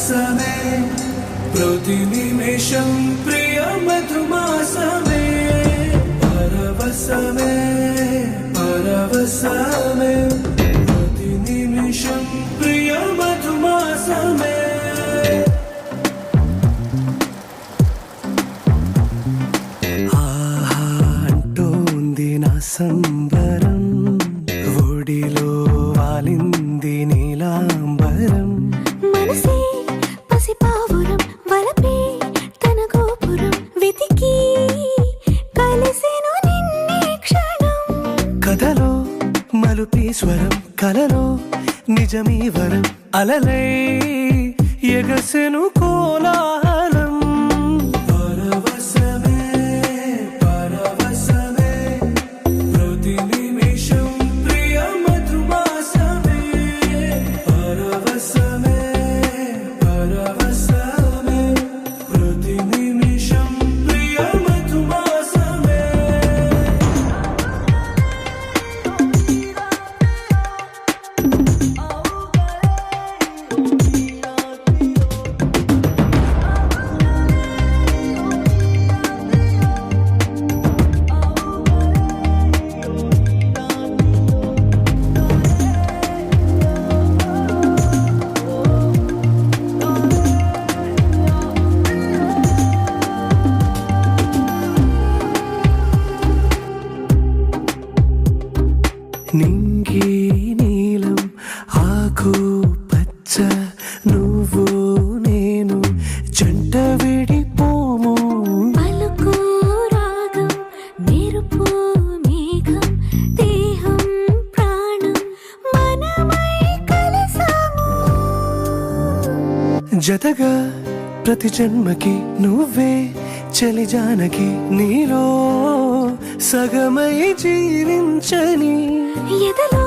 పరవశమే ప్రతి నిమిషం ప్రియ మధుమాసమే పరవశమే పరవశమే ప్రతి నిమిషం ప్రియ మధుమాసమే ఆహా అంటోంది నా సంబరం ఒడిలో వాలింది నీలాంబరం మనసే పసిపావురం వలపే తన గోపురం వెతికి కలిసెను నిన్నే క్షణం కథలో మలుపి స్వరం కలలో నిజమీ వరం అలలై ఎగసెను కోలాహలం పరవశమే పరవశమే ప్రతి నిమిషం ప్రియ మధుమాసమే పరవశమే పరవశమే ప్రతి నిమిషం ప్రియ మధుమాసమే నింగి నీలం ఆకు పచ్చ నువ్వు నేను జంట విడిపోము పలుకు రాగం మెరుపు మేఘం దేహం ప్రాణం మనమై కలిసాము జతగా ప్రతి జన్మకి నువ్వే చలి జానకి నీలో సగమై జీవించని ఎదలో